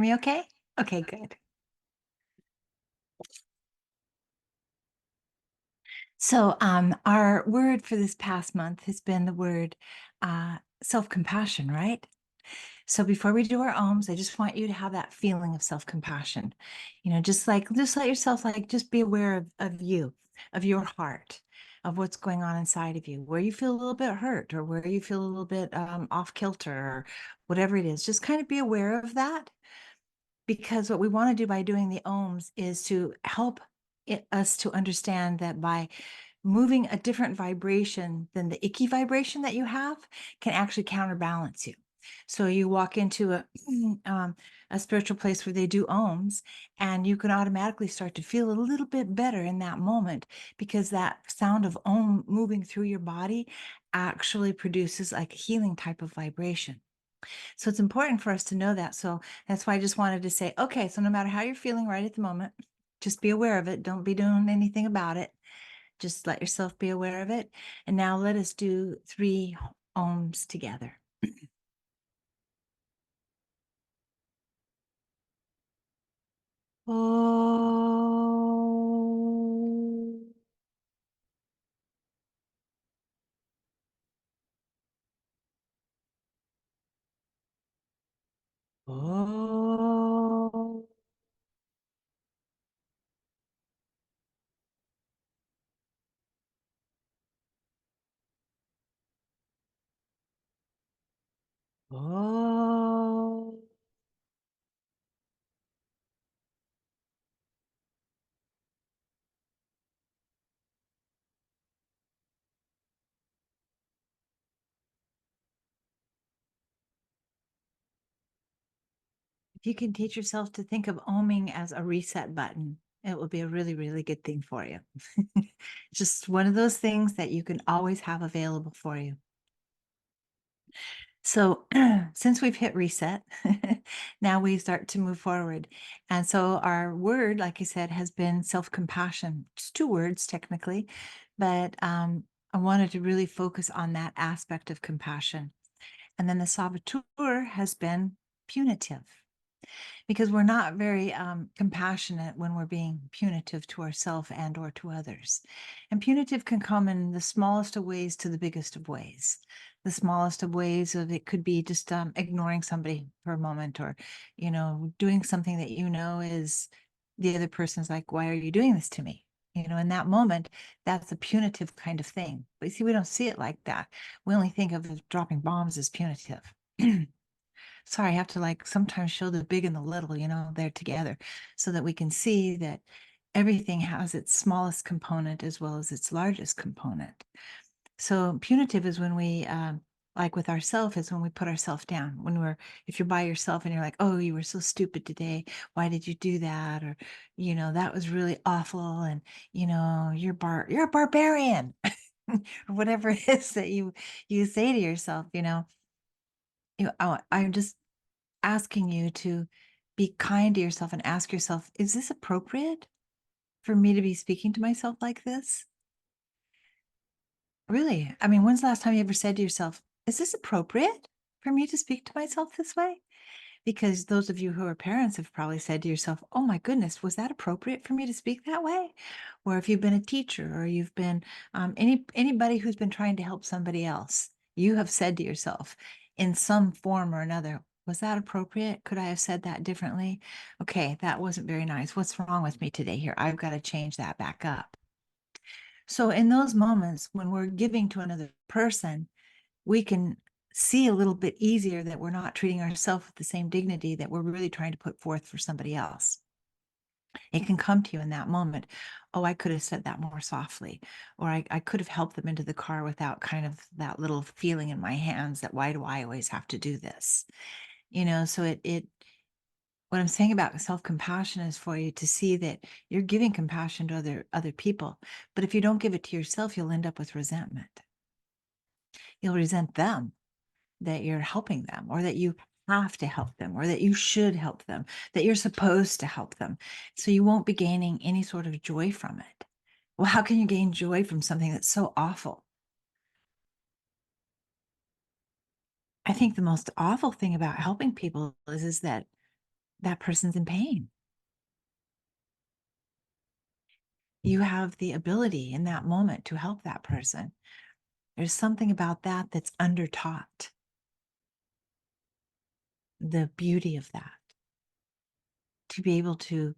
me okay? Okay, good. So, our word for this past month has been the word self-compassion, right? So before we do our alms, I just want you to have that feeling of self-compassion. Just let yourself just be aware of you, of your heart, of what's going on inside of you, where you feel a little bit hurt or where you feel a little bit off kilter or whatever it is. Just kind of be aware of that, because what we want to do by doing the ohms is to help us to understand that by moving a different vibration than the icky vibration that you have can actually counterbalance you. So you walk into a spiritual place where they do ohms, and you can automatically start to feel a little bit better in that moment, because that sound of ohm moving through your body actually produces like a healing type of vibration. So it's important for us to know that. So that's why I just wanted to say, okay, so no matter how you're feeling right at the moment, just be aware of it. Don't be doing anything about it. Just let yourself be aware of it. And now let us do 3 ohms together. Oh. Oh. Oh. If you can teach yourself to think of ohming as a reset button, it will be a really, really good thing for you. Just one of those things that you can always have available for you. So since we've hit reset, now we start to move forward. And so our word, like I said, has been self-compassion. It's 2 words technically, but I wanted to really focus on that aspect of compassion. And then the saboteur has been punitive, because we're not very compassionate when we're being punitive to ourselves and or to others. And punitive can come in the smallest of ways to the biggest of ways. The smallest of ways of it could be just ignoring somebody for a moment, or doing something that is the other person's like, why are you doing this to me? In that moment, that's a punitive kind of thing. But you see, we don't see it like that. We only think of dropping bombs as punitive. Sorry, I have to sometimes show the big and the little, they're together, so that we can see that everything has its smallest component as well as its largest component. So punitive is when we, like with ourselves, is when we put ourselves down. If you're by yourself and you're like, oh, you were so stupid today. Why did you do that? Or, that was really awful. And, you're a barbarian, or whatever it is that you say to yourself, I'm just asking you to be kind to yourself and ask yourself, is this appropriate for me to be speaking to myself like this? Really? I mean, when's the last time you ever said to yourself, is this appropriate for me to speak to myself this way? Because those of you who are parents have probably said to yourself, oh my goodness, was that appropriate for me to speak that way? Or if you've been a teacher, or you've been anybody who's been trying to help somebody else, you have said to yourself in some form or another, was that appropriate? Could I have said that differently? Okay, that wasn't very nice. What's wrong with me today here? I've got to change that back up. So in those moments when we're giving to another person, we can see a little bit easier that we're not treating ourselves with the same dignity that we're really trying to put forth for somebody else. It can come to you in that moment. Oh, I could have said that more softly, or I could have helped them into the car without kind of that little feeling in my hands that, why do I always have to do this? So what I'm saying about self-compassion is for you to see that you're giving compassion to other people. But if you don't give it to yourself, you'll end up with resentment. You'll resent them, that you're helping them, or that you have to help them, or that you should help them, that you're supposed to help them. So you won't be gaining any sort of joy from it. Well, how can you gain joy from something that's so awful? I think the most awful thing about helping people is that that person's in pain. You have the ability in that moment to help that person. There's something about that that's undertaught. The beauty of that, to be able to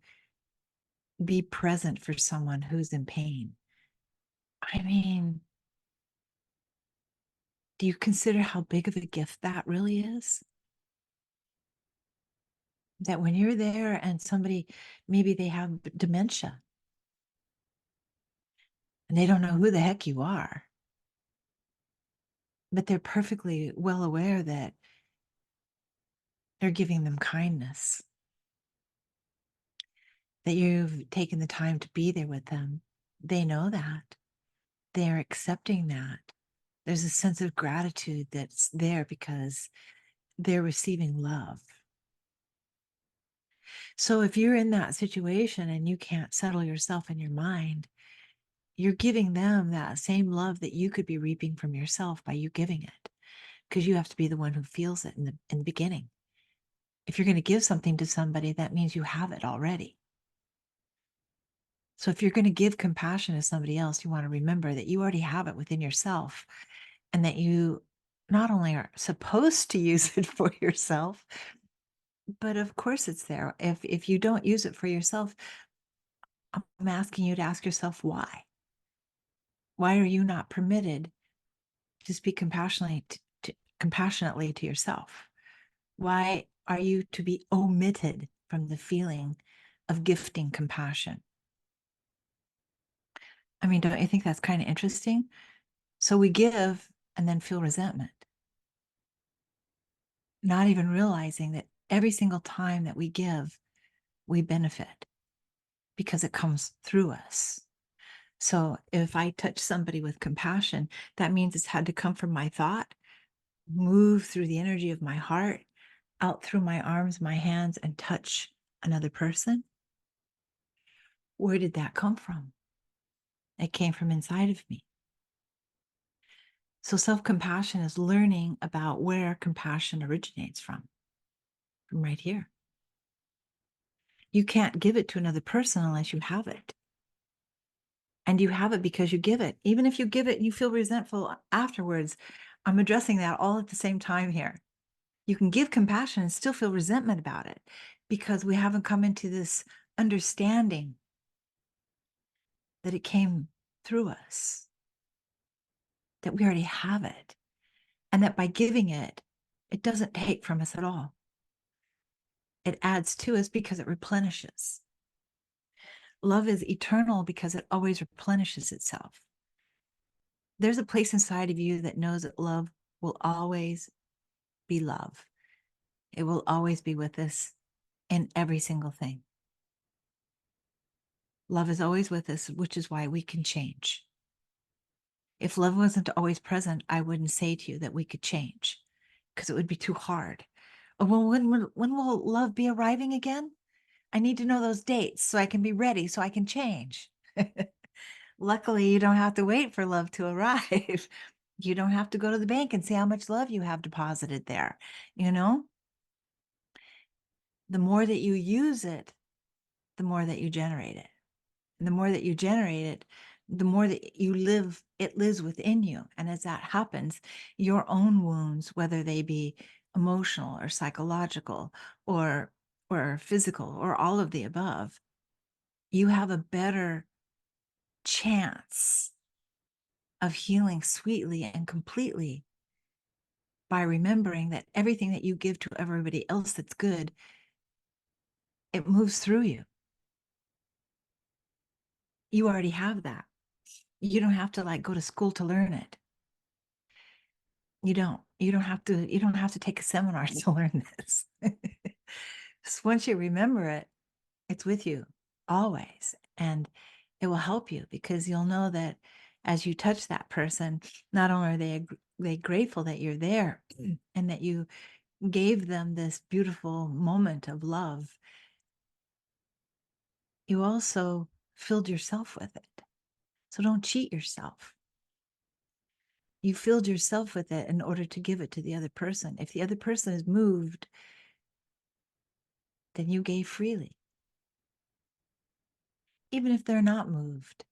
be present for someone who's in pain. I mean, do you consider how big of a gift that really is? That when you're there and somebody, maybe they have dementia and they don't know who the heck you are, but they're perfectly well aware that they're giving them kindness, that you've taken the time to be there with them. They know that. They're accepting that. There's a sense of gratitude that's there because they're receiving love. So if you're in that situation and you can't settle yourself in your mind, you're giving them that same love that you could be reaping from yourself by you giving it, because you have to be the one who feels it in the beginning. If you're going to give something to somebody, that means you have it already. So if you're going to give compassion to somebody else, you want to remember that you already have it within yourself, and that you not only are supposed to use it for yourself, but of course it's there. If you don't use it for yourself, I'm asking you to ask yourself why. Why are you not permitted to speak compassionately to yourself? Why are you to be omitted from the feeling of gifting compassion? I mean, don't you think that's kind of interesting? So we give and then feel resentment, not even realizing that every single time that we give, we benefit because it comes through us. So if I touch somebody with compassion, that means it's had to come from my thought, move through the energy of my heart, out through my arms, my hands, and touch another person. Where did that come from? It came from inside of me. So self-compassion is learning about where compassion originates from right here. You can't give it to another person unless you have it. And you have it because you give it. Even if you give it and you feel resentful afterwards, I'm addressing that all at the same time here. You can give compassion and still feel resentment about it because we haven't come into this understanding that it came through us, that we already have it, and that by giving it, it doesn't take from us at all. It adds to us because it replenishes. Love is eternal because it always replenishes itself. There's a place inside of you that knows that love will always be love. It will always be with us in every single thing. Love is always with us, which is why we can change. If love wasn't always present, I wouldn't say to you that we could change because it would be too hard. Oh, well, when will love be arriving again? I need to know those dates so I can be ready, so I can change. Luckily, you don't have to wait for love to arrive. You don't have to go to the bank and see how much love you have deposited there. You know, the more that you use it, the more that you generate it. And the more that you generate it, the more that you live, it lives within you. And as that happens, your own wounds, whether they be emotional or psychological or physical or all of the above, you have a better chance of healing sweetly and completely by remembering that everything that you give to everybody else that's good, it moves through you. You already have that. You don't have to like go to school to learn it. You don't have to take a seminar to learn this. Just once you remember it, it's with you always. And it will help you because you'll know that as you touch that person, not only are they grateful that you're there and that you gave them this beautiful moment of love, you also filled yourself with it. So don't cheat yourself. You filled yourself with it in order to give it to the other person. If the other person is moved then you gave freely. Even if they're not moved,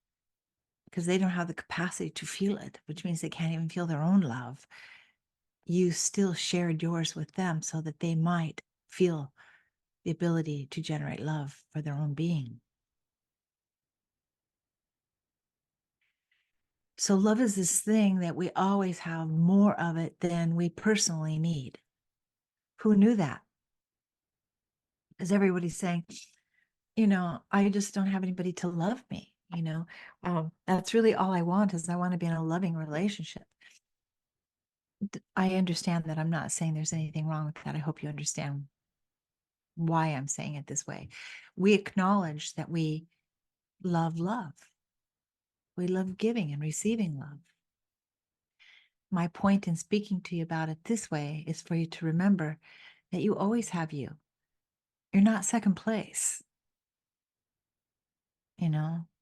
because they don't have the capacity to feel it, which means they can't even feel their own love, you still shared yours with them so that they might feel the ability to generate love for their own being. So love is this thing that we always have more of it than we personally need. Who knew that? Because everybody's saying, I just don't have anybody to love me. That's really all I want is I want to be in a loving relationship. I understand that. I'm not saying there's anything wrong with that. I hope you understand why I'm saying it this way. We acknowledge that we love love. We love giving and receiving love. My point in speaking to you about it this way is for you to remember that you always have you. You're not second place.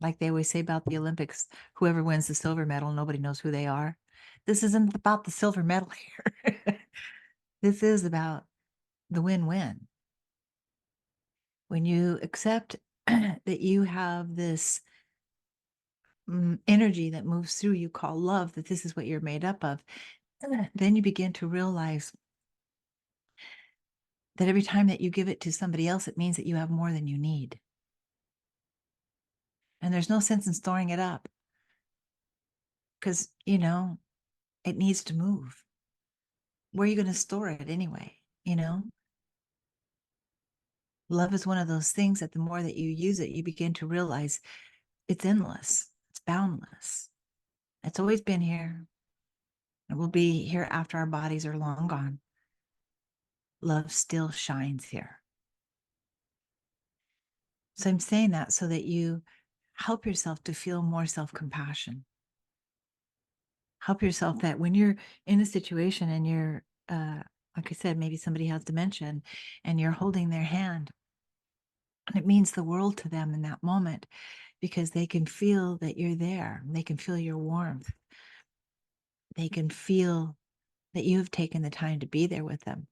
Like they always say about the Olympics, whoever wins the silver medal, nobody knows who they are. This isn't about the silver medal here. This is about the win-win. When you accept that you have this energy that moves through you called love, that this is what you're made up of, then you begin to realize that every time that you give it to somebody else, it means that you have more than you need. And there's no sense in storing it up because, it needs to move. Where are you going to store it anyway? Love is one of those things that the more that you use it, you begin to realize it's endless, it's boundless. It's always been here. It will be here after our bodies are long gone. Love still shines here. So I'm saying that so that you help yourself to feel more self-compassion. Help yourself that when you're in a situation and you're, like I said, maybe somebody has dementia and you're holding their hand, and it means the world to them in that moment because they can feel that you're there. They can feel your warmth. They can feel that you have taken the time to be there with them.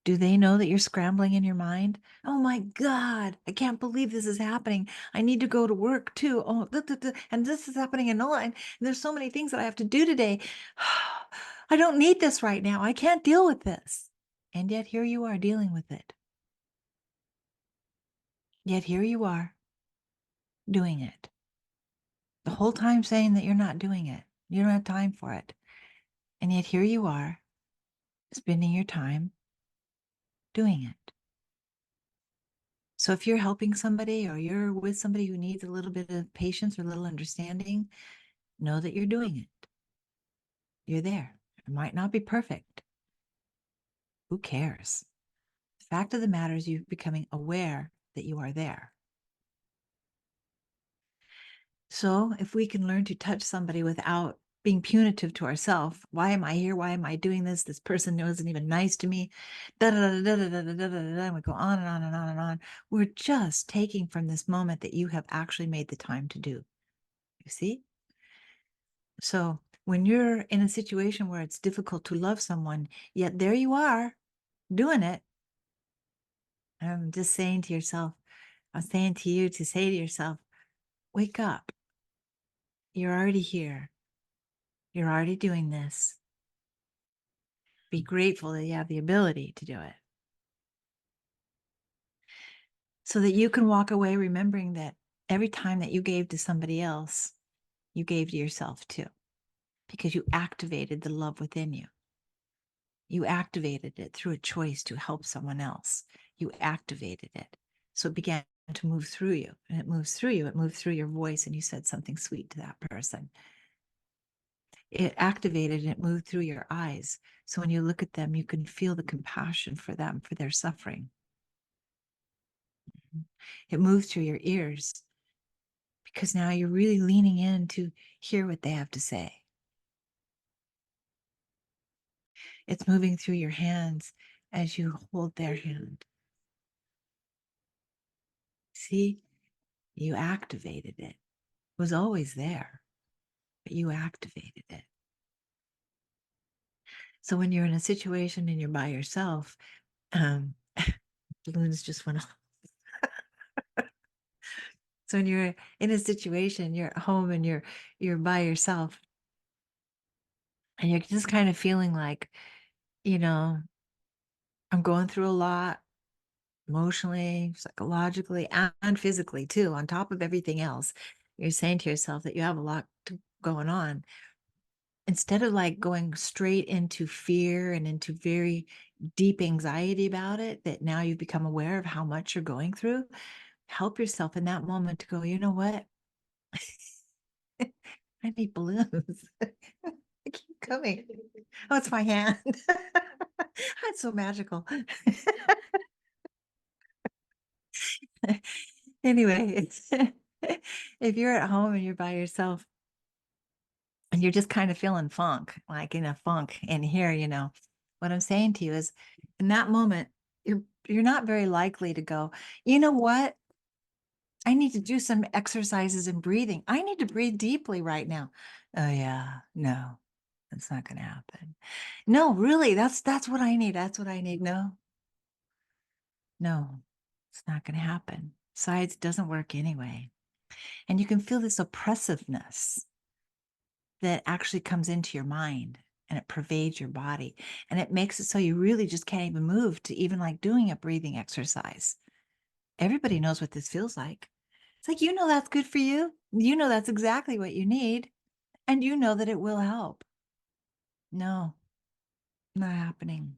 Do they know that you're scrambling in your mind? Oh my God, I can't believe this is happening. I need to go to work too. Oh, and this is happening and there's so many things that I have to do today. I don't need this right now. I can't deal with this. And yet here you are dealing with it. Yet here you are doing it. The whole time saying that you're not doing it. You don't have time for it. And yet here you are spending your time doing it. So if you're helping somebody or you're with somebody who needs a little bit of patience or a little understanding, know that you're doing it. You're there. It might not be perfect. Who cares? The fact of the matter is you're becoming aware that you are there. So if we can learn to touch somebody without being punitive to ourselves, why am I here? Why am I doing this? This person wasn't even nice to me. Da, da, da, da, da, da, da, da, da, and we go on and on and on and on. We're just taking from this moment that you have actually made the time to do. You see? So when you're in a situation where it's difficult to love someone, yet there you are doing it, I'm just saying to yourself, I'm saying to you to say to yourself, wake up. You're already here. You're already doing this. Be grateful that you have the ability to do it. So that you can walk away remembering that every time that you gave to somebody else, you gave to yourself too, because you activated the love within you. You activated it through a choice to help someone else. You activated it. So it began to move through you, and it moves through you. It moved through your voice, and you said something sweet to that person. It activated and it moved through your eyes. So when you look at them, you can feel the compassion for them, for their suffering. It moved through your ears because now you're really leaning in to hear what they have to say. It's moving through your hands as you hold their hand. See, you activated it. It was always there, but you activated it. So when you're in a situation and you're by yourself, Balloons just went off. So when you're in a situation, you're at home and you're by yourself and you're just kind of feeling like, you know, I'm going through a lot emotionally, psychologically, and physically too, on top of everything else. You're saying to yourself that you have a lot going on. Instead of like going straight into fear and into very deep anxiety about it, that now you've become aware of how much you're going through, help yourself in that moment to go, you know what? I need balloons. They keep coming. Oh, it's my hand. That's so magical. Anyway, if you're at home and you're by yourself and you're just kind of feeling funk, like in a funk in here, what I'm saying to you is in that moment, you're not very likely to go, you know what? I need to do some exercises and breathing. I need to breathe deeply right now. Oh yeah, no, that's not going to happen. No, really, that's what I need. That's what I need. No, no, it's not going to happen. Besides, it doesn't work anyway. And you can feel this oppressiveness that actually comes into your mind and it pervades your body. And it makes it so you really just can't even move to even like doing a breathing exercise. Everybody knows what this feels like. It's like, that's good for you. That's exactly what you need. And that it will help. No, not happening.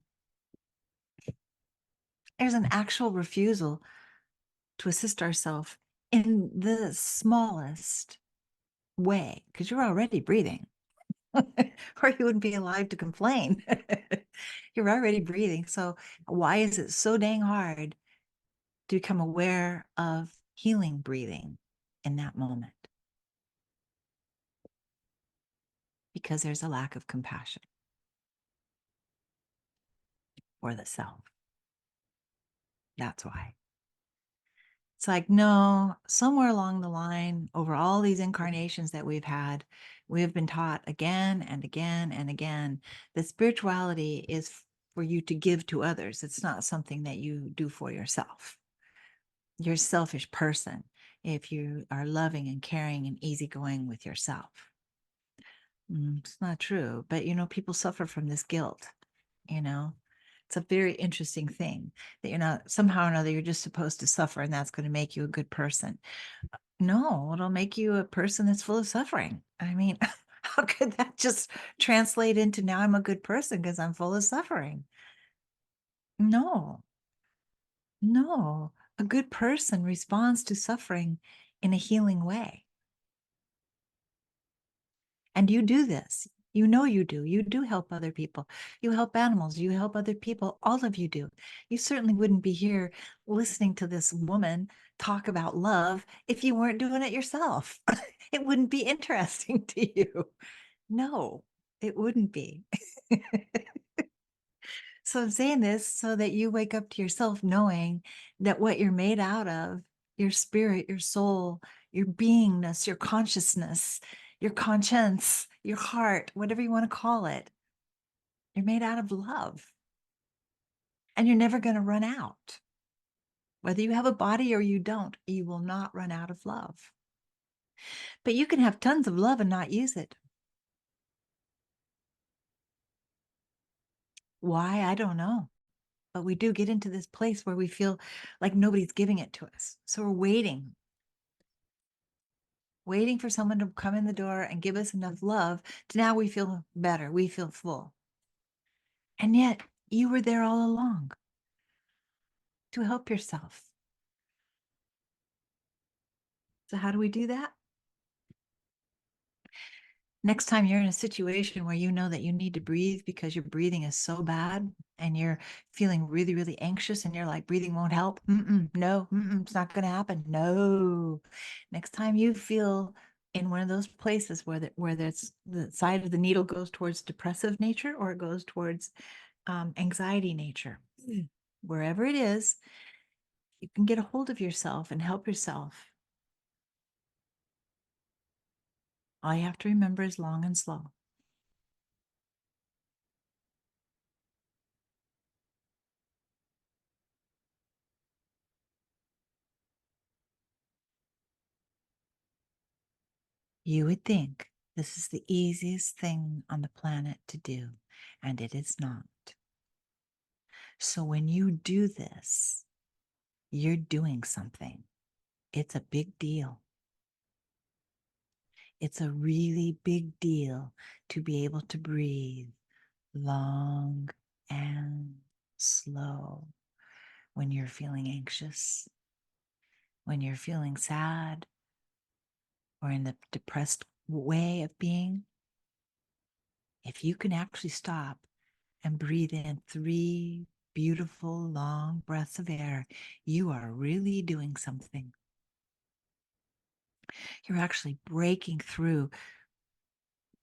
There's an actual refusal to assist ourselves in the smallest way because you're already breathing. Or you wouldn't be alive to complain. You're already breathing. So why is it so dang hard to become aware of healing breathing in that moment? Because there's a lack of compassion for the self. That's why. It's like, no, somewhere along the line, over all these incarnations that we've had, we have been taught again and again and again that spirituality is for you to give to others. It's not something that you do for yourself. You're a selfish person if you are loving and caring and easygoing with yourself. It's not true, but people suffer from this guilt. It's a very interesting thing that you're not, somehow or another, you're just supposed to suffer and that's going to make you a good person. No, it'll make you a person that's full of suffering. I mean, how could that just translate into now I'm a good person because I'm full of suffering? No, no. A good person responds to suffering in a healing way. And you do this. You do. You do help other people. You help animals. You help other people. All of you do. You certainly wouldn't be here listening to this woman talk about love if you weren't doing it yourself. It wouldn't be interesting to you. No, it wouldn't be. So I'm saying this so that you wake up to yourself knowing that what you're made out of, your spirit, your soul, your beingness, your consciousness, your conscience, your heart, whatever you want to call it, you're made out of love. And you're never going to run out. Whether you have a body or you don't, you will not run out of love. But you can have tons of love and not use it. Why? I don't know. But we do get into this place where we feel like nobody's giving it to us. So we're waiting for someone to come in the door and give us enough love to now we feel better. We feel full. And yet you were there all along to help yourself. So how do we do that? Next time you're in a situation where you know that you need to breathe because your breathing is so bad and you're feeling really, really anxious and you're like, breathing won't help. No, it's not going to happen. No. Next time you feel in one of those places where that's the side of the needle goes towards depressive nature or it goes towards anxiety nature, wherever it is, you can get a hold of yourself and help yourself. All you have to remember is long and slow. You would think this is the easiest thing on the planet to do, and it is not. So when you do this, you're doing something. It's a big deal. It's a really big deal to be able to breathe long and slow when you're feeling anxious, when you're feeling sad, or in the depressed way of being. If you can actually stop and breathe in 3 beautiful long breaths of air, you are really doing something. You're actually breaking through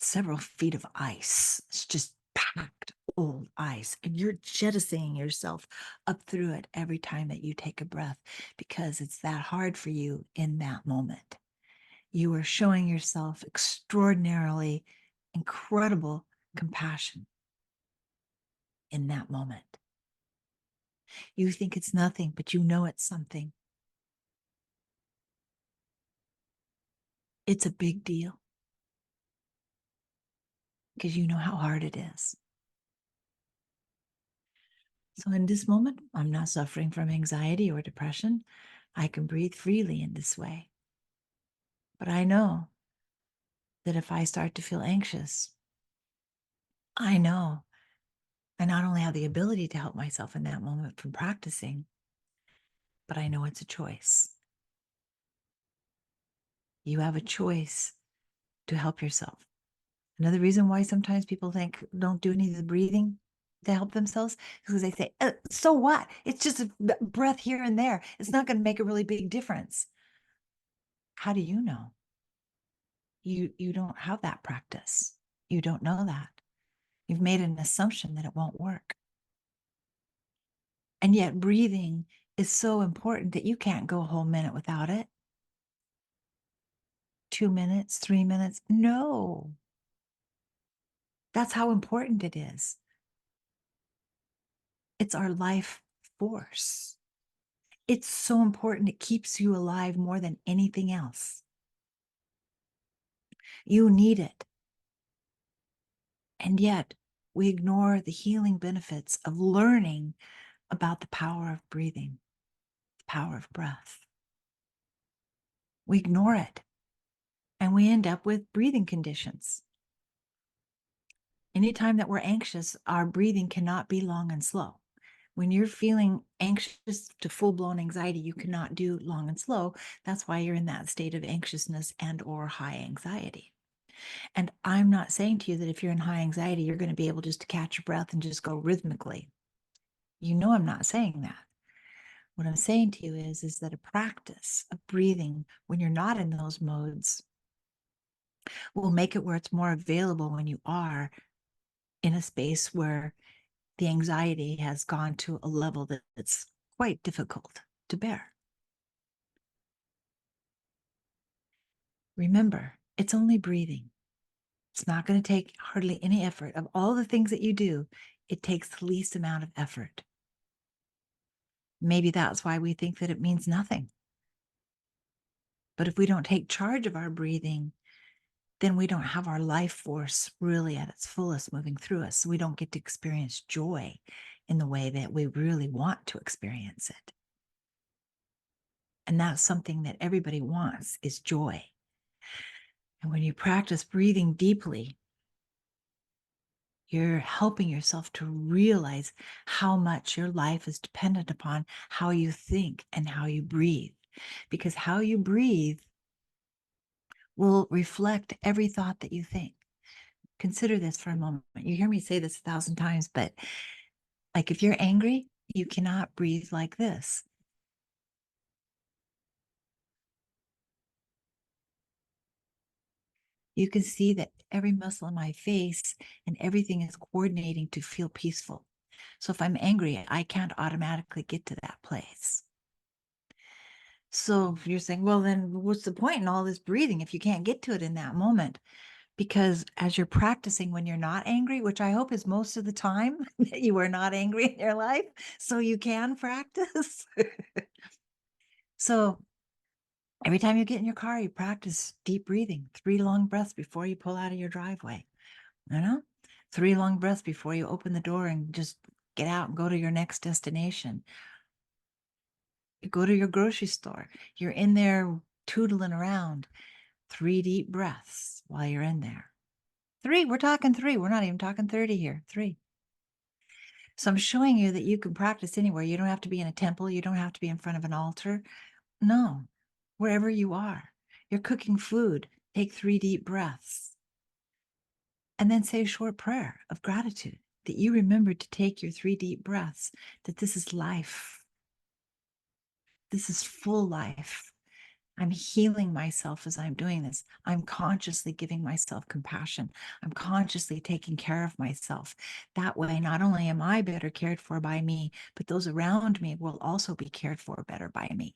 several feet of ice. It's just packed old ice, and you're jettisoning yourself up through it every time that you take a breath because it's that hard for you in that moment. You are showing yourself extraordinarily incredible compassion in that moment. You think it's nothing, but you know it's something. It's a big deal because you know how hard it is. So in this moment, I'm not suffering from anxiety or depression. I can breathe freely in this way. But I know that if I start to feel anxious, I know I not only have the ability to help myself in that moment from practicing, but I know it's a choice. You have a choice to help yourself. Another reason why sometimes people think don't do any of the breathing to help themselves is because they say, so what? It's just a breath here and there. It's not going to make a really big difference. How do you know? You don't have that practice. You don't know that. You've made an assumption that it won't work. And yet breathing is so important that you can't go a whole minute without it. 2 minutes, 3 minutes. No. That's how important it is. It's our life force. It's so important. It keeps you alive more than anything else. You need it. And yet we ignore the healing benefits of learning about the power of breathing, the power of breath. We ignore it, and we end up with breathing conditions. Anytime that we're anxious, our breathing cannot be long and slow. When you're feeling anxious to full-blown anxiety, you cannot do long and slow. That's why you're in that state of anxiousness and or high anxiety. And I'm not saying to you that if you're in high anxiety, you're going to be able just to catch your breath and just go rhythmically. You know I'm not saying that. What I'm saying to you is that a practice of breathing when you're not in those modes will make it where it's more available when you are in a space where the anxiety has gone to a level that's quite difficult to bear. Remember, it's only breathing. It's not going to take hardly any effort. Of all the things that you do, it takes the least amount of effort. Maybe that's why we think that it means nothing. But if we don't take charge of our breathing, then we don't have our life force really at its fullest moving through us. So we don't get to experience joy in the way that we really want to experience it. And that's something that everybody wants, is joy. And when you practice breathing deeply, you're helping yourself to realize how much your life is dependent upon how you think and how you breathe. Because how you breathe will reflect every thought that you think. Consider this for a moment. You hear me say this 1,000 times, but like if you're angry, you cannot breathe like this. You can see that every muscle in my face and everything is coordinating to feel peaceful. So if I'm angry, I can't automatically get to that place. So you're saying, well, then what's the point in all this breathing if you can't get to it in that moment? Because as you're practicing when you're not angry, which I hope is most of the time that you are not angry in your life, so you can practice. So Every time you get in your car, you practice deep breathing, 3 long breaths before you pull out of your driveway. You know, 3 long breaths before you open the door and just get out and go to your next destination. You go to your grocery store, you're in there tootling around, 3 deep breaths while you're in there. 3, we're talking 3, we're not even talking 30 here, 3. So I'm showing you that you can practice anywhere. You don't have to be in a temple, you don't have to be in front of an altar. No, wherever you are. You're cooking food, take 3 deep breaths. And then say a short prayer of gratitude that you remembered to take your 3 deep breaths, that this is life. This is full life. I'm healing myself as I'm doing this. I'm consciously giving myself compassion. I'm consciously taking care of myself. That way, not only am I better cared for by me, but those around me will also be cared for better by me.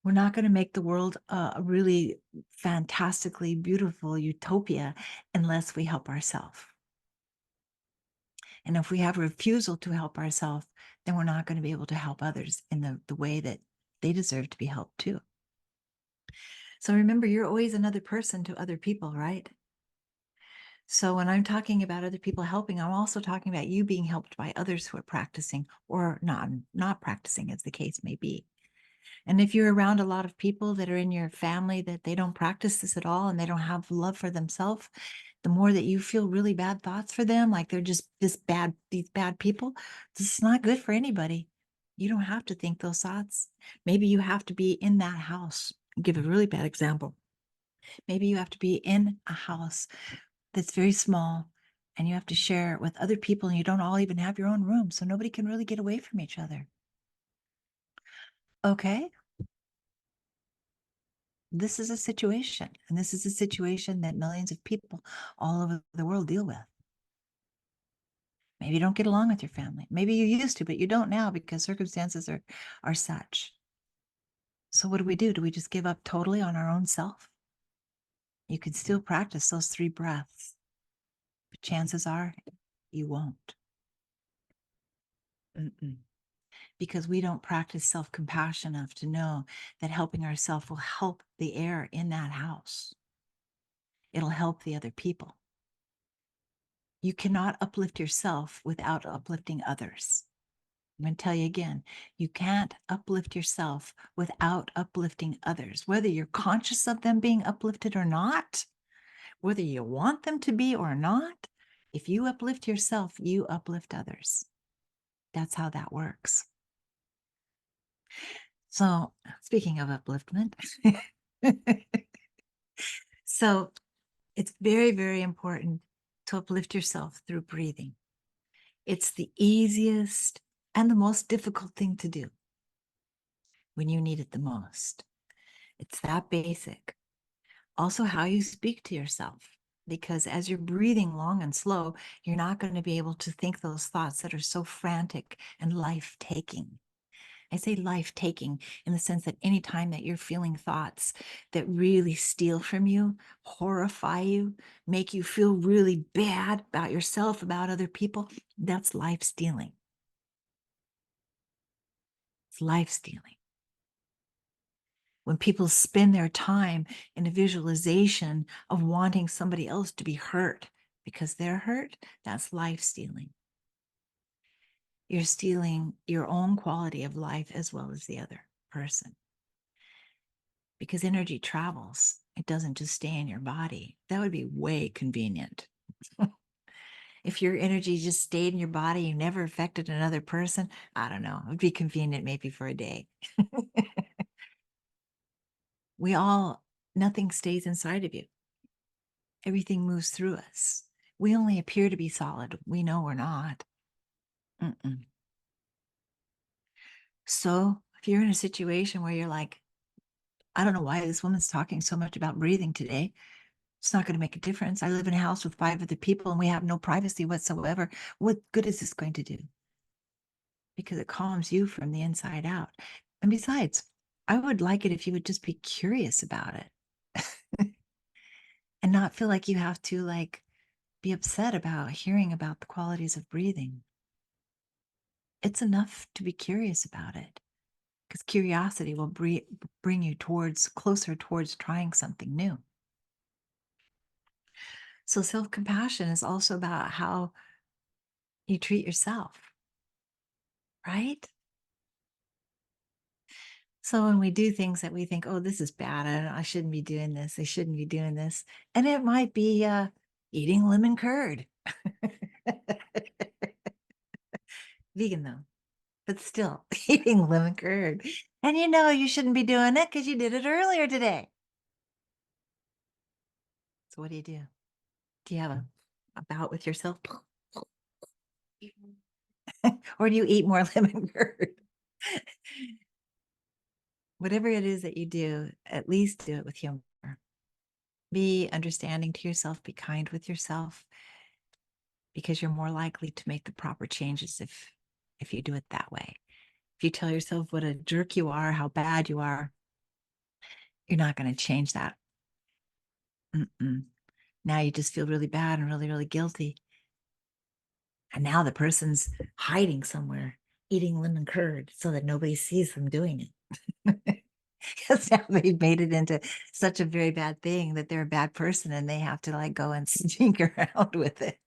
We're not going to make the world a really fantastically beautiful utopia unless we help ourselves. And if we have a refusal to help ourselves, then we're not going to be able to help others in the way that they deserve to be helped too. So remember, you're always another person to other people, right? So when I'm talking about other people helping, I'm also talking about you being helped by others who are practicing or not practicing, as the case may be. And if you're around a lot of people that are in your family that they don't practice this at all and they don't have love for themselves, the more that you feel really bad thoughts for them, like they're just these bad people, this is not good for anybody. You don't have to think those thoughts. Maybe you have to be in that house. I'll give a really bad example. Maybe you have to be in a house that's very small and you have to share it with other people and you don't all even have your own room, so nobody can really get away from each other. Okay, this is a situation, and this is a situation that millions of people all over the world deal with. Maybe you don't get along with your family. Maybe you used to, but you don't now because circumstances are such. So what do? Do we just give up totally on our own self? You can still practice those 3 breaths, but chances are you won't. Because we don't practice self-compassion enough to know that helping ourselves will help the air in that house. It'll help the other people. You cannot uplift yourself without uplifting others. I'm going to tell you again, you can't uplift yourself without uplifting others, whether you're conscious of them being uplifted or not, whether you want them to be or not. If you uplift yourself, you uplift others. That's how that works. So speaking of upliftment, so it's very, very important to uplift yourself through breathing. It's the easiest and the most difficult thing to do when you need it the most. It's that basic. Also, how you speak to yourself, because as you're breathing long and slow, you're not going to be able to think those thoughts that are so frantic and life-taking. I say life-taking in the sense that anytime that you're feeling thoughts that really steal from you, horrify you, make you feel really bad about yourself, about other people, that's life-stealing. It's life-stealing. When people spend their time in a visualization of wanting somebody else to be hurt because they're hurt, that's life-stealing. You're stealing your own quality of life as well as the other person. Because energy travels. It doesn't just stay in your body. That would be way convenient. If your energy just stayed in your body, you never affected another person, I don't know. It would be convenient maybe for a day. Nothing stays inside of you. Everything moves through us. We only appear to be solid. We know we're not. So if you're in a situation where you're like, I don't know why this woman's talking so much about breathing today. It's not going to make a difference. I live in a house with 5 other people and we have no privacy whatsoever. What good is this going to do? Because it calms you from the inside out. And besides, I would like it if you would just be curious about it and not feel like you have to be upset about hearing about the qualities of breathing. It's enough to be curious about it because curiosity will bring you closer towards trying something new. So self-compassion is also about how you treat yourself, right? So when we do things that we think, oh, this is bad, I shouldn't be doing this, I shouldn't be doing this. And it might be eating lemon curd. Vegan though, but still eating lemon curd. And you know you shouldn't be doing it because you did it earlier today. So what do you do? Do you have a bout with yourself? Or do you eat more lemon curd? Whatever it is that you do, at least do it with humor. Be understanding to yourself, be kind with yourself, because you're more likely to make the proper changes if you do it that way. If you tell yourself what a jerk you are, how bad you are, you're not going to change that. Mm-mm. Now you just feel really bad and really, really guilty. And now the person's hiding somewhere, eating lemon curd so that nobody sees them doing it. Because now they've made it into such a very bad thing that they're a bad person and they have to like go and sneak around with it,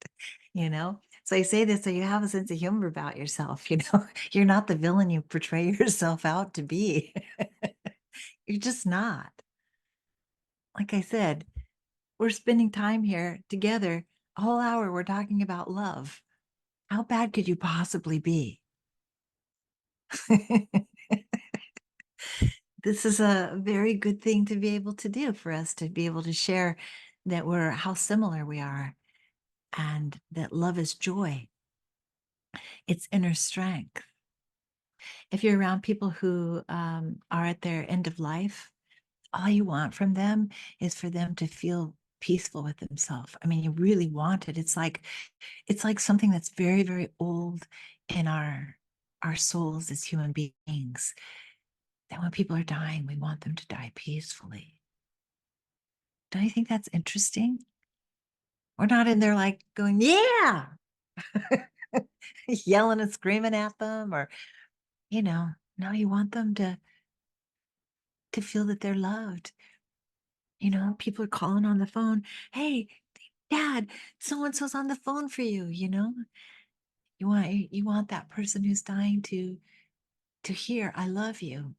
you know? So I say this so you have a sense of humor about yourself, you know? You're not the villain you portray yourself out to be. You're just not. Like I said, we're spending time here together. A whole hour, we're talking about love. How bad could you possibly be? This is a very good thing to be able to do for us to be able to share that how similar we are and that love is joy. It's inner strength. If you're around people who are at their end of life, all you want from them is for them to feel peaceful with themselves. I mean, you really want it. It's like something that's very, very old in our souls as human beings. That when people are dying, we want them to die peacefully. Don't you think that's interesting? We're not in there like going, yeah, yelling and screaming at them or, no, you want them to feel that they're loved. People are calling on the phone. Hey, dad, so and so's on the phone for you, You want that person who's dying to hear, I love you.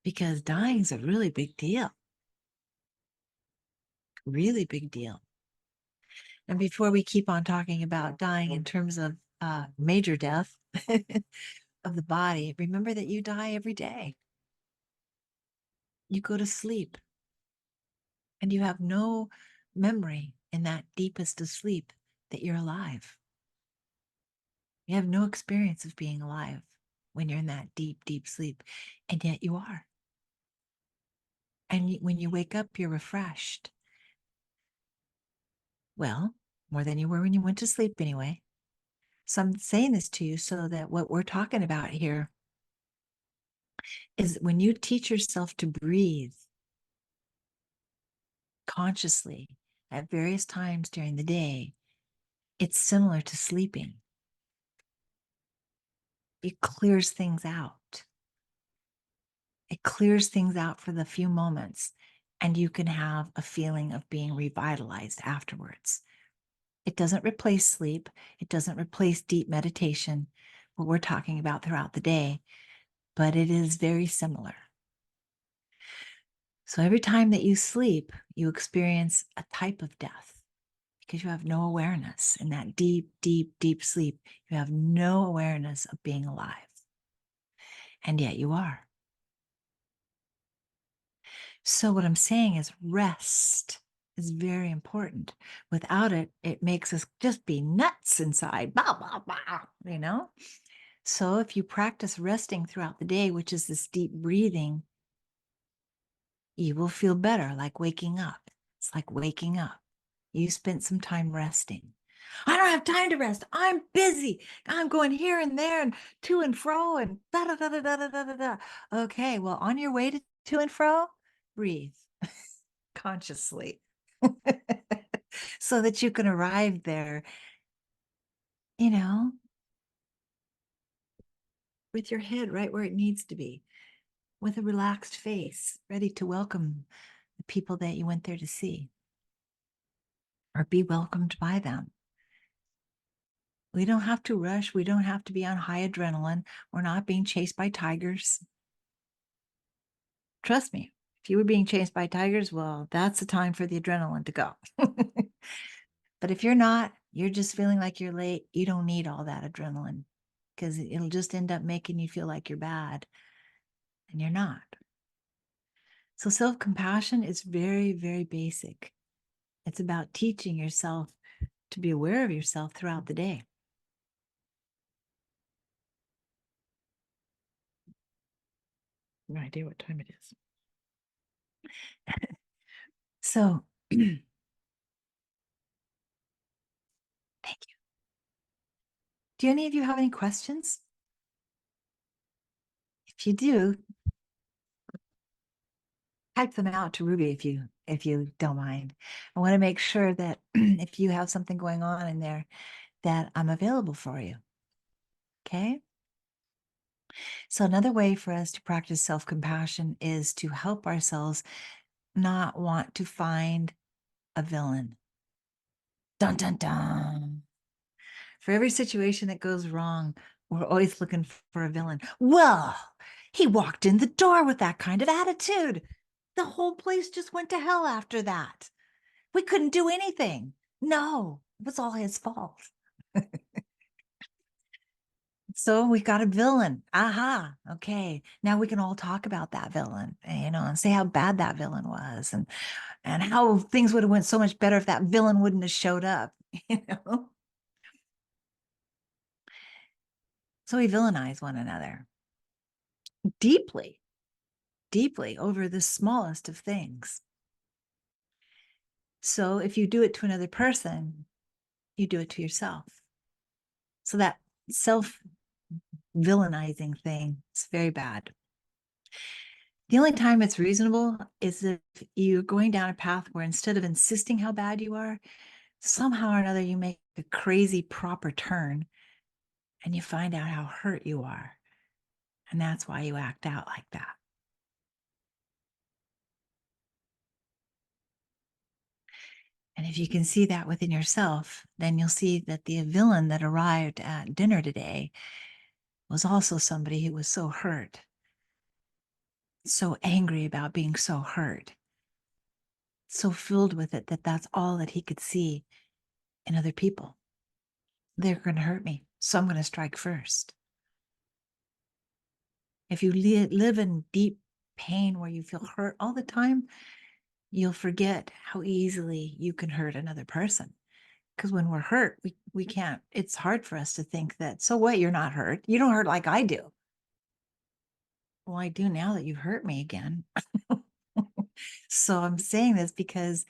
Because dying's a really big deal. Really big deal. And before we keep on talking about dying in terms of major death of the body, remember that you die every day. You go to sleep and you have no memory in that deepest of sleep that you're alive. You have no experience of being alive when you're in that deep, deep sleep, and yet you are. And when you wake up, you're refreshed. Well, more than you were when you went to sleep anyway. So I'm saying this to you so that what we're talking about here is when you teach yourself to breathe consciously at various times during the day, it's similar to sleeping. It clears things out. It clears things out for the few moments, and you can have a feeling of being revitalized afterwards. It doesn't replace sleep. It doesn't replace deep meditation, what we're talking about throughout the day, but it is very similar. So every time that you sleep, you experience a type of death because you have no awareness in that deep, deep, deep sleep. You have no awareness of being alive. And yet you are. So what I'm saying is rest is very important. Without it, it makes us just be nuts inside. Bah, bah, bah. So if you practice resting throughout the day, which is this deep breathing, you will feel better, like waking up. It's like waking up. You spent some time resting. I don't have time to rest. I'm busy. I'm going here and there and to and fro and da da da da da da da da. Da. Okay, well, on your way to and fro, breathe consciously so that you can arrive there, you know, with your head right where it needs to be, with a relaxed face, ready to welcome the people that you went there to see or be welcomed by them. We don't have to rush. We don't have to be on high adrenaline. We're not being chased by tigers. Trust me, if you were being chased by tigers, well, that's the time for the adrenaline to go. But if you're not, you're just feeling like you're late, you don't need all that adrenaline because it'll just end up making you feel like you're bad and you're not. So self-compassion is very, very basic. It's about teaching yourself to be aware of yourself throughout the day. No idea what time it is. So thank you. Do any of you have any questions? If you do, type them out to Ruby if you don't mind. I want to make sure that if you have something going on in there, that I'm available for you. Okay? So another way for us to practice self-compassion is to help ourselves not want to find a villain. Dun, dun, dun. For every situation that goes wrong, we're always looking for a villain. Well, he walked in the door with that kind of attitude. The whole place just went to hell after that. We couldn't do anything. No, it was all his fault. So we got a villain. Aha. Okay. Now we can all talk about that villain, and say how bad that villain was and how things would have went so much better if that villain wouldn't have showed up, So we villainize one another deeply, deeply over the smallest of things. So if you do it to another person, you do it to yourself. So that self villainizing thing is very bad. The only time it's reasonable is if you're going down a path where instead of insisting how bad you are, somehow or another you make a crazy proper turn and you find out how hurt you are. And that's why you act out like that. And if you can see that within yourself, then you'll see that the villain that arrived at dinner today was also somebody who was so hurt, so angry about being so hurt, so filled with it that that's all that he could see in other people. They're going to hurt me, so I'm going to strike first. If you live in deep pain where you feel hurt all the time, you'll forget how easily you can hurt another person. Because when we're hurt, we can't, it's hard for us to think that, so what, you're not hurt. You don't hurt like I do. Well, I do now that you've hurt me again. So I'm saying this because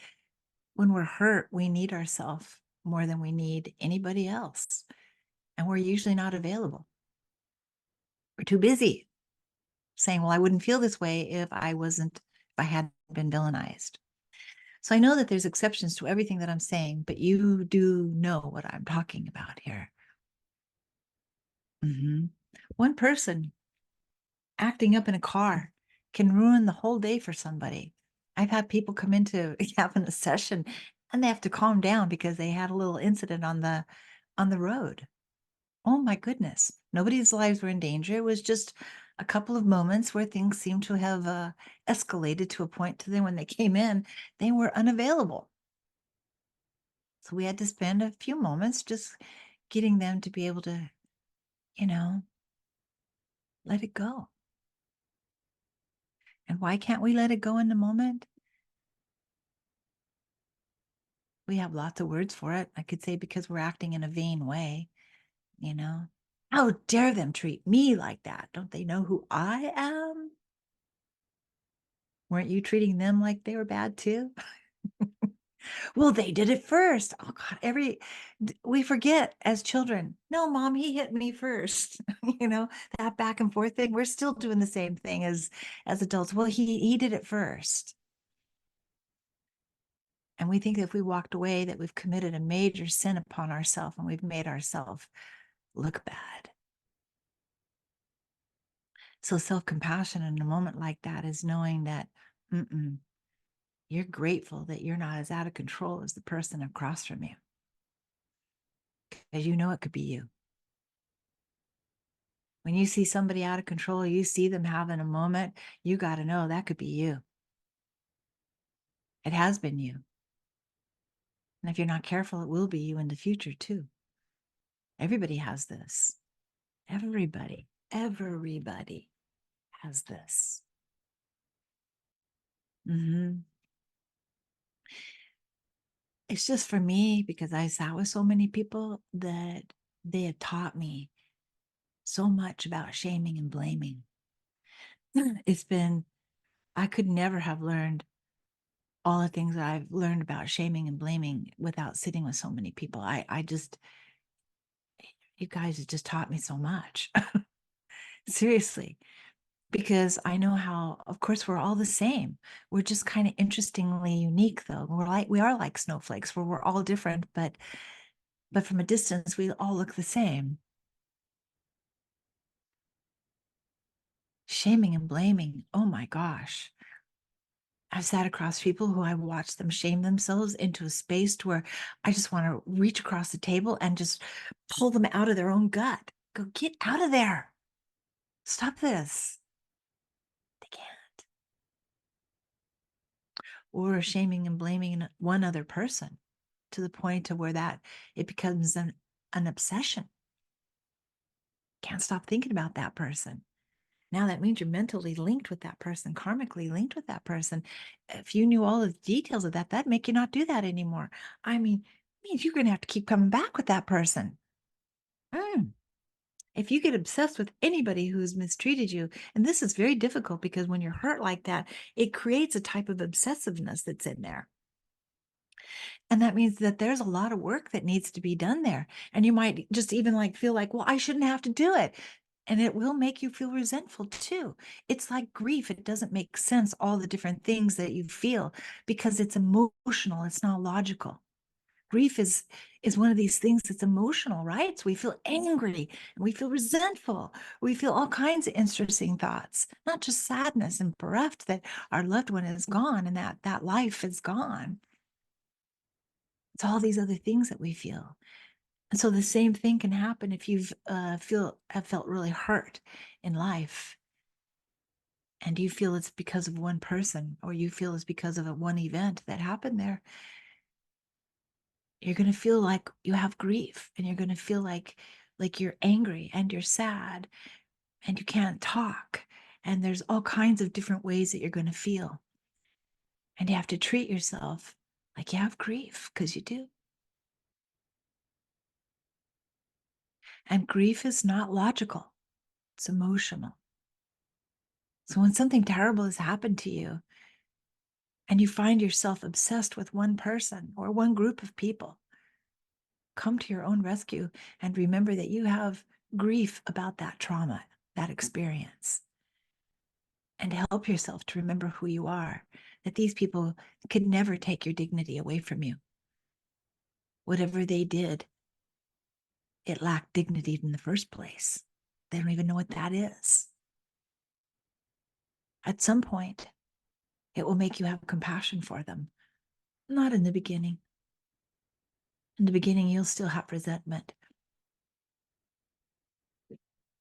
when we're hurt, we need ourselves more than we need anybody else. And we're usually not available. We're too busy saying, well, I wouldn't feel this way if I hadn't been villainized. So I know that there's exceptions to everything that I'm saying, but you do know what I'm talking about here. One person acting up in a car can ruin the whole day for somebody. I've had people come into having a session and they have to calm down because they had a little incident on the road. Oh my goodness. Nobody's lives were in danger. It was just a couple of moments where things seemed to have escalated to a point to then when they came in, they were unavailable. So we had to spend a few moments just getting them to be able to, let it go. And why can't we let it go in the moment? We have lots of words for it. I could say because we're acting in a vain way, How dare them treat me like that? Don't they know who I am? Weren't you treating them like they were bad too? Well, they did it first. Oh God, we forget as children. No, mom, he hit me first. That back and forth thing. We're still doing the same thing as adults. Well, he did it first. And we think if we walked away that we've committed a major sin upon ourselves and we've made ourselves look bad. So self-compassion in a moment like that is knowing that, mm-mm, you're grateful that you're not as out of control as the person across from you, because you know it could be you. When you see somebody out of control, you see them having a moment, you got to know that could be you. It has been you. And if you're not careful, it will be you in the future too. Everybody has this. Everybody has this. Hmm. It's just for me because I sat with so many people that they had taught me so much about shaming and blaming. It's been, I could never have learned all the things that I've learned about shaming and blaming without sitting with so many people. I just, you guys have just taught me so much. Seriously, because I know how, of course, we're all the same. We're just kind of interestingly unique, though. We are like snowflakes, where we're all different, but from a distance, we all look the same. Shaming and blaming. Oh my gosh. I've sat across people who I watched them shame themselves into a space to where I just want to reach across the table and just pull them out of their own gut. Go, get out of there. Stop this. They can't. Or shaming and blaming one other person to the point to where that it becomes an obsession. Can't stop thinking about that person. Now that means you're mentally linked with that person, karmically linked with that person. If you knew all the details of that, that'd make you not do that anymore. I mean, it means you're going to have to keep coming back with that person. Mm. If you get obsessed with anybody who's mistreated you, and this is very difficult because when you're hurt like that, it creates a type of obsessiveness that's in there. And that means that there's a lot of work that needs to be done there. And you might just even like feel like, well, I shouldn't have to do it. And it will make you feel resentful too. It's like grief. It doesn't make sense, all the different things that you feel, because it's emotional. It's not logical. Grief is one of these things that's emotional, right? So we feel angry and we feel resentful. We feel all kinds of interesting thoughts, not just sadness and bereft that our loved one is gone and that life is gone. It's all these other things that we feel. And so the same thing can happen if you've have felt really hurt in life, and you feel it's because of one person, or you feel it's because of one event that happened there. You're going to feel like you have grief, and you're going to feel like you're angry and you're sad and you can't talk. And there's all kinds of different ways that you're going to feel. And you have to treat yourself like you have grief, because you do. And grief is not logical, it's emotional. So when something terrible has happened to you and you find yourself obsessed with one person or one group of people, come to your own rescue and remember that you have grief about that trauma, that experience, and help yourself to remember who you are, that these people could never take your dignity away from you. Whatever they did, it lacked dignity in the first place. They don't even know what that is. At some point, it will make you have compassion for them. Not in the beginning. In the beginning, you'll still have resentment.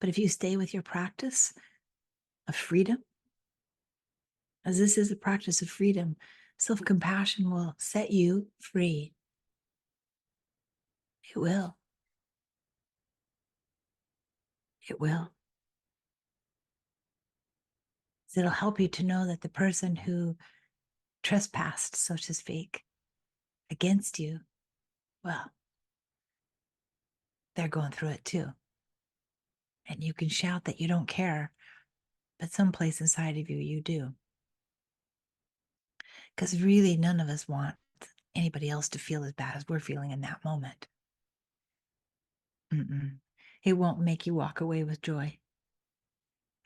But if you stay with your practice of freedom, as this is a practice of freedom, self-compassion will set you free. It will. It will. It'll help you to know that the person who trespassed, so to speak, against you, well, they're going through it too. And you can shout that you don't care, but someplace inside of you, you do. Because really, none of us want anybody else to feel as bad as we're feeling in that moment. Mm-mm. It won't make you walk away with joy.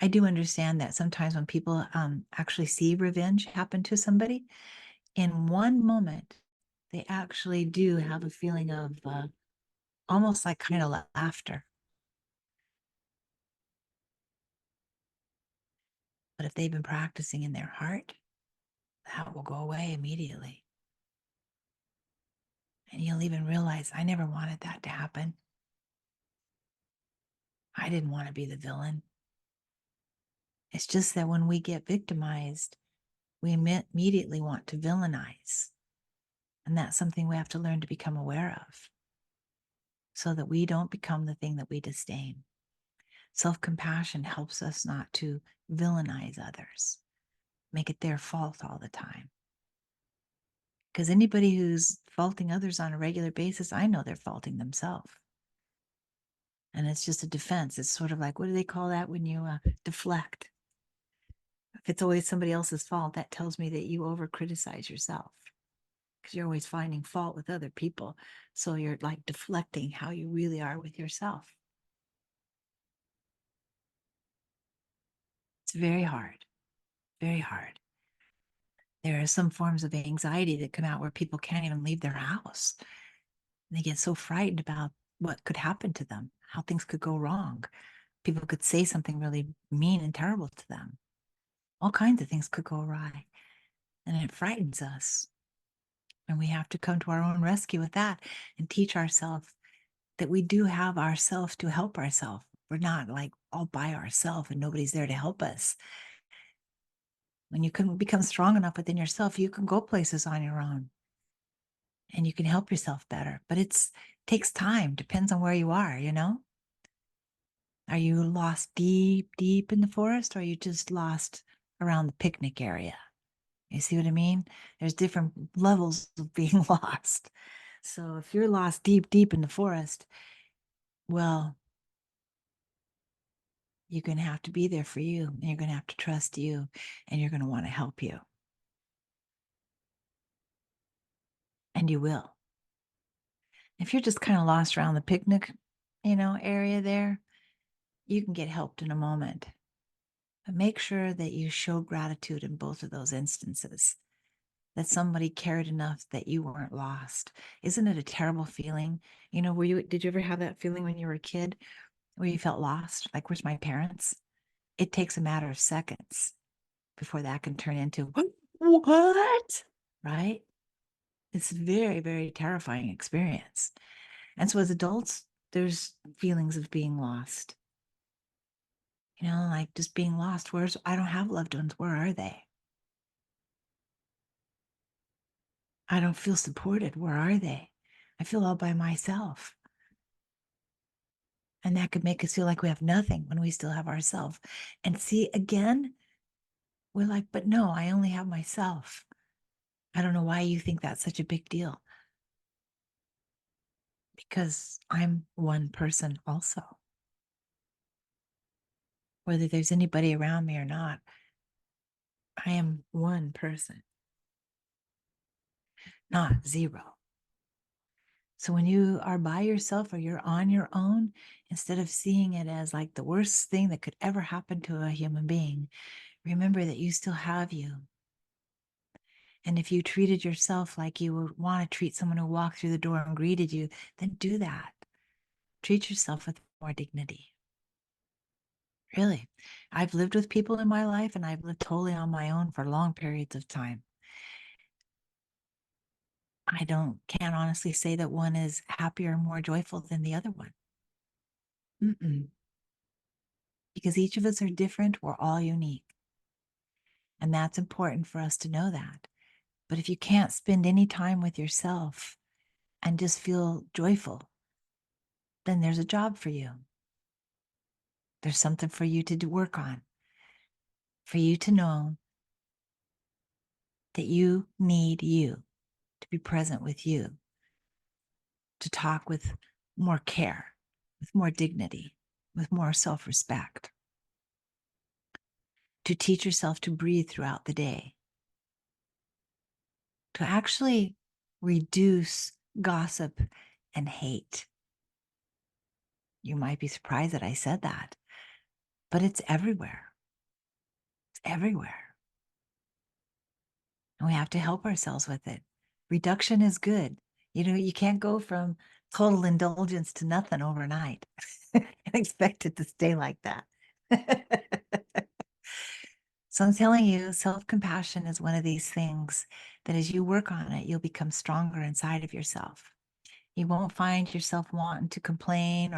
I do understand that sometimes when people actually see revenge happen to somebody, in one moment, they actually do have a feeling of almost like kind of laughter. that they've been practicing in their heart, that will go away immediately. And you'll even realize, I never wanted that to happen. I didn't want to be the villain. It's just that when we get victimized, we immediately want to villainize. And that's something we have to learn to become aware of so that we don't become the thing that we disdain. Self-compassion helps us not to villainize others, make it their fault all the time. Because anybody who's faulting others on a regular basis, I know they're faulting themselves. And it's just a defense. It's sort of like, what do they call that when you deflect? If it's always somebody else's fault, that tells me that you over criticize yourself because you're always finding fault with other people. So you're like deflecting how you really are with yourself. It's very hard, very hard. There are some forms of anxiety that come out where people can't even leave their house. And they get so frightened about what could happen to them, how things could go wrong. People could say something really mean and terrible to them. All kinds of things could go awry. And it frightens us. And we have to come to our own rescue with that and teach ourselves that we do have ourselves to help ourselves. We're not like all by ourselves and nobody's there to help us. When you can become strong enough within yourself, you can go places on your own and you can help yourself better. But it takes time, depends on where you are, you know? Are you lost deep, deep in the forest, or are you just lost around the picnic area? You see what I mean? There's different levels of being lost. So if you're lost deep, deep in the forest, well, you're going to have to be there for you, and you're going to have to trust you, and you're going to want to help you. And you will. If you're just kind of lost around the picnic, area there, you can get helped in a moment. But make sure that you show gratitude in both of those instances, that somebody cared enough that you weren't lost. Isn't it a terrible feeling? Did you ever have that feeling when you were a kid where you felt lost? Like, where's my parents? It takes a matter of seconds before that can turn into, what? Right? It's a very, very terrifying experience. And so as adults, there's feelings of being lost. Like just being lost. I don't have loved ones. Where are they? I don't feel supported. Where are they? I feel all by myself. And that could make us feel like we have nothing when we still have ourselves. And see, again, we're like, but no, I only have myself. I don't know why you think that's such a big deal. Because I'm one person also. Whether there's anybody around me or not, I am one person, not zero. So when you are by yourself or you're on your own, instead of seeing it as like the worst thing that could ever happen to a human being, remember that you still have you. And if you treated yourself like you would want to treat someone who walked through the door and greeted you, then do that. Treat yourself with more dignity. Really. I've lived with people in my life and I've lived totally on my own for long periods of time. Can't honestly say that one is happier or more joyful than the other one. Because each of us are different. We're all unique. And that's important for us to know that. But if you can't spend any time with yourself and just feel joyful, then there's a job for you. There's something for you to work on, for you to know that you need you, to be present with you, to talk with more care, with more dignity, with more self-respect, to teach yourself to breathe throughout the day, to actually reduce gossip and hate. You might be surprised that I said that, but it's everywhere. It's everywhere. And we have to help ourselves with it. Reduction is good. You can't go from total indulgence to nothing overnight and expect it to stay like that. So I'm telling you, self-compassion is one of these things that as you work on it, you'll become stronger inside of yourself. You won't find yourself wanting to complain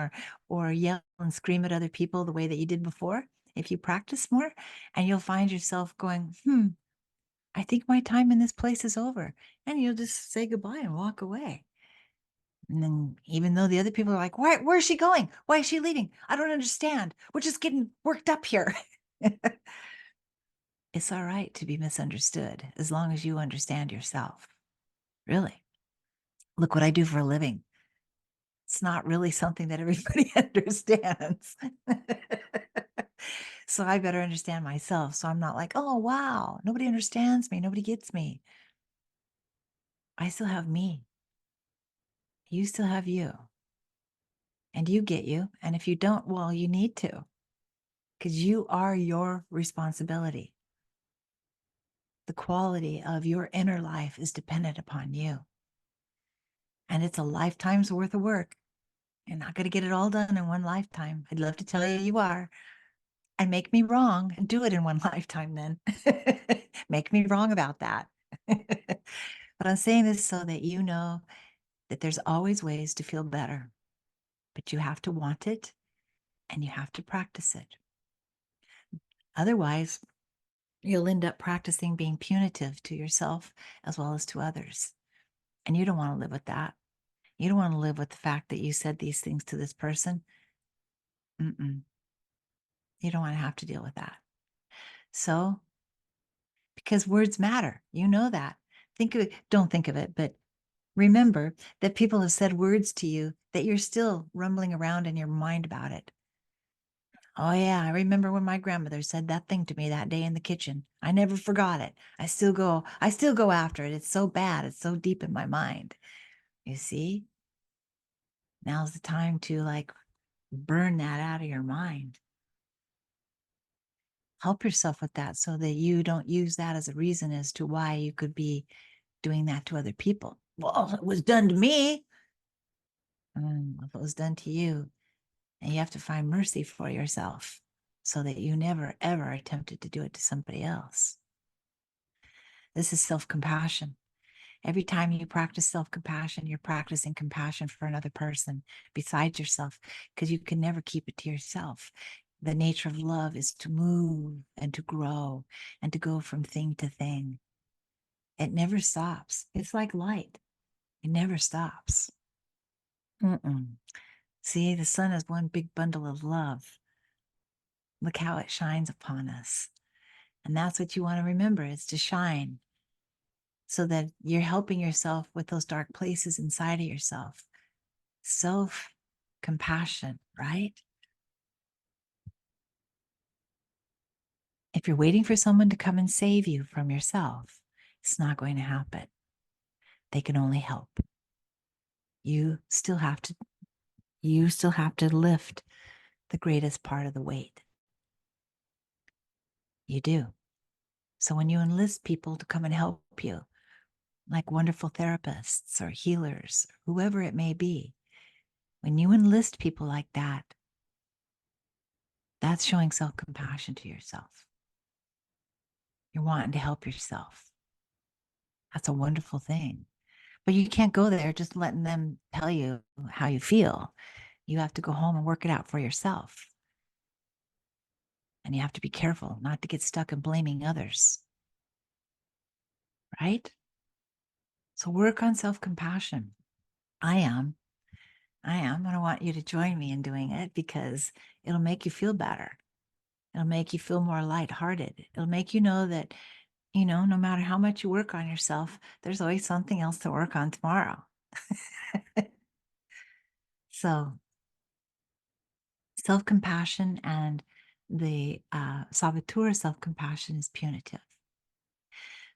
or yell and scream at other people the way that you did before if you practice more, and you'll find yourself going, I think my time in this place is over. And you'll just say goodbye and walk away. And then even though the other people are like, where's she going? Why is she leaving? I don't understand. We're just getting worked up here. It's all right to be misunderstood as long as you understand yourself. Really. Look what I do for a living. It's not really something that everybody understands. So I better understand myself. So I'm not like, oh, wow, nobody understands me. Nobody gets me. I still have me. You still have you. And you get you. And if you don't, well, you need to, because you are your responsibility. The quality of your inner life is dependent upon you. And it's a lifetime's worth of work. You're not going to get it all done in one lifetime. I'd love to tell you you are. And make me wrong and do it in one lifetime then. Make me wrong about that. But I'm saying this so that you know that there's always ways to feel better, but you have to want it and you have to practice it. Otherwise, you'll end up practicing being punitive to yourself as well as to others. And you don't want to live with that. You don't want to live with the fact that you said these things to this person. You don't want to have to deal with that. So, because words matter, you know that. Think of it, don't think of it, but remember that people have said words to you that you're still rumbling around in your mind about it. Oh yeah, I remember when my grandmother said that thing to me that day in the kitchen. I never forgot it. I still go after it. It's so bad. It's so deep in my mind. You see? Now's the time to like burn that out of your mind. Help yourself with that so that you don't use that as a reason as to why you could be doing that to other people. Well, it was done to me. If it was done to you, and you have to find mercy for yourself so that you never, ever attempted to do it to somebody else. This is self-compassion. Every time you practice self-compassion, you're practicing compassion for another person besides yourself, because you can never keep it to yourself. The nature of love is to move and to grow and to go from thing to thing. It never stops. It's like light. It never stops. See, the sun is one big bundle of love. Look how it shines upon us. And that's what you want to remember, is to shine so that you're helping yourself with those dark places inside of yourself. Self-compassion, right? If you're waiting for someone to come and save you from yourself, it's not going to happen. They can only help. You still have to lift the greatest part of the weight. You do. So when you enlist people to come and help you, like wonderful therapists or healers, whoever it may be, when you enlist people like that, that's showing self-compassion to yourself. You're wanting to help yourself. That's a wonderful thing. But you can't go there just letting them tell you how you feel. You have to go home and work it out for yourself. And you have to be careful not to get stuck in blaming others. Right? So work on self-compassion. I am. And I want you to join me in doing it because it'll make you feel better. It'll make you feel more lighthearted. It'll make you know that, no matter how much you work on yourself, there's always something else to work on tomorrow. So self-compassion and the saboteur self-compassion is punitive.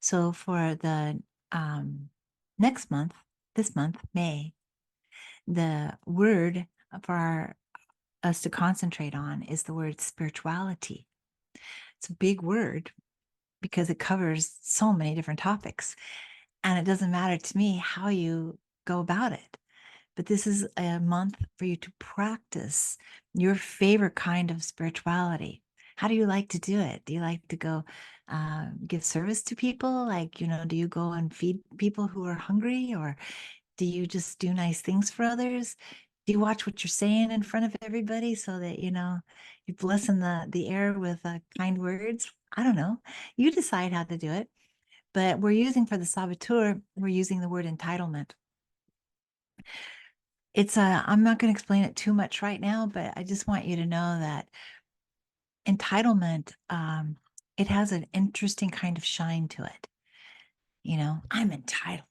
So for the next month, this month, May, the word for us to concentrate on is the word spirituality. It's a big word because it covers so many different topics. And it doesn't matter to me how you go about it. But this is a month for you to practice your favorite kind of spirituality. How do you like to do it? Do you like to go give service to people? Like, do you go and feed people who are hungry, or do you just do nice things for others? Do you watch what you're saying in front of everybody so that, you lessen the air with kind words? I don't know. You decide how to do it. But we're using for the saboteur, we're using the word entitlement. I'm not going to explain it too much right now, but I just want you to know that entitlement, it has an interesting kind of shine to it. I'm entitled.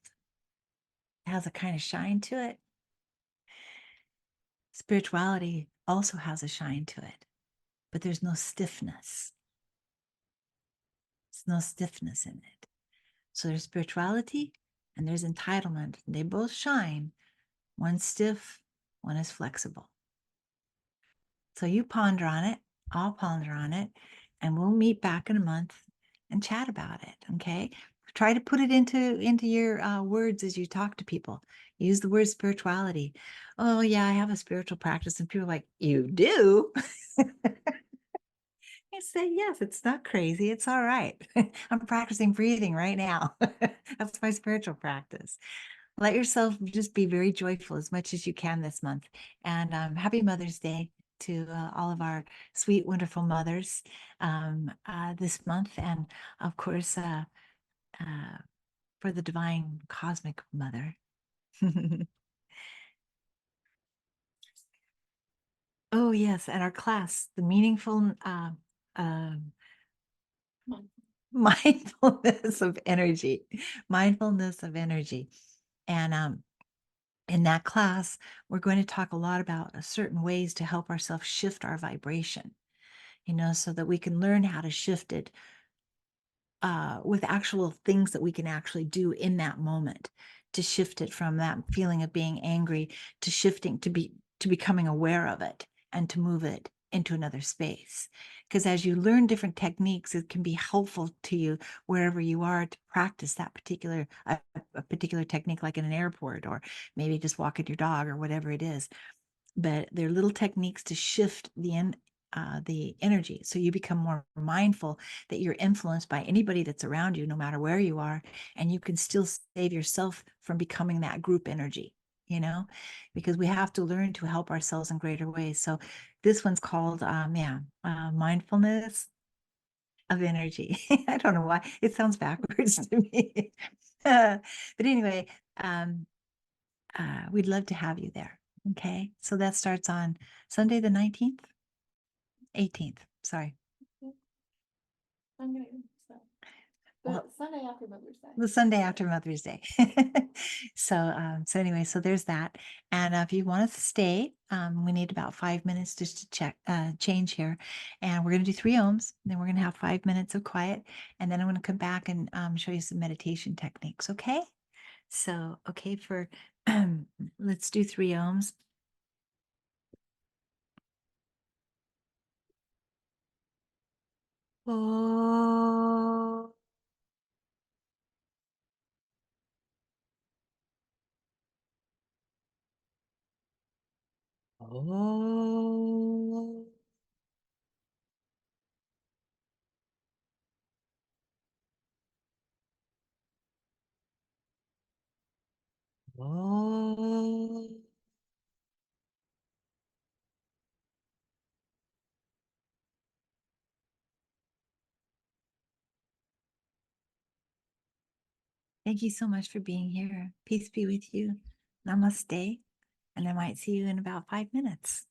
It has a kind of shine to it. Spirituality also has a shine to it, but there's no stiffness. There's no stiffness in it. So there's spirituality and there's entitlement. They both shine. One's stiff, one is flexible. So you ponder on it, I'll ponder on it, and we'll meet back in a month and chat about it. Okay. Try to put it into your words as you talk to people. Use the word spirituality. Oh, yeah, I have a spiritual practice. And people are like, you do? I say, yes, it's not crazy. It's all right. I'm practicing breathing right now. That's my spiritual practice. Let yourself just be very joyful as much as you can this month. And happy Mother's Day to all of our sweet, wonderful mothers this month. And of course, for the divine cosmic mother. Oh, yes. And our class, the meaningful um, mindfulness of energy, mindfulness of energy. And in that class, we're going to talk a lot about certain ways to help ourselves shift our vibration, so that we can learn how to shift it with actual things that we can actually do in that moment to shift it from that feeling of being angry to shifting to becoming aware of it and to move it into another space. Because as you learn different techniques, it can be helpful to you wherever you are to practice that a particular technique, like in an airport, or maybe just walking your dog or whatever it is. But they're little techniques to shift the energy. So you become more mindful that you're influenced by anybody that's around you, no matter where you are, and you can still save yourself from becoming that group energy, because we have to learn to help ourselves in greater ways. So this one's called, mindfulness of energy. I don't know why it sounds backwards to me. But anyway, we'd love to have you there. Okay. So that starts on Sunday, the 19th, 18th. Sorry. I'm gonna Well, Sunday after Mother's Day. the Sunday after Mother's Day. So anyway, so there's that. And if you want to stay, we need about 5 minutes just to change here. And we're going to do 3 ohms. Then we're going to have 5 minutes of quiet. And then I'm going to come back and show you some meditation techniques. Okay. So, okay, let's do 3 ohms. Oh. Oh. Oh. Thank you so much for being here. Peace be with you. Namaste. And I might see you in about 5 minutes.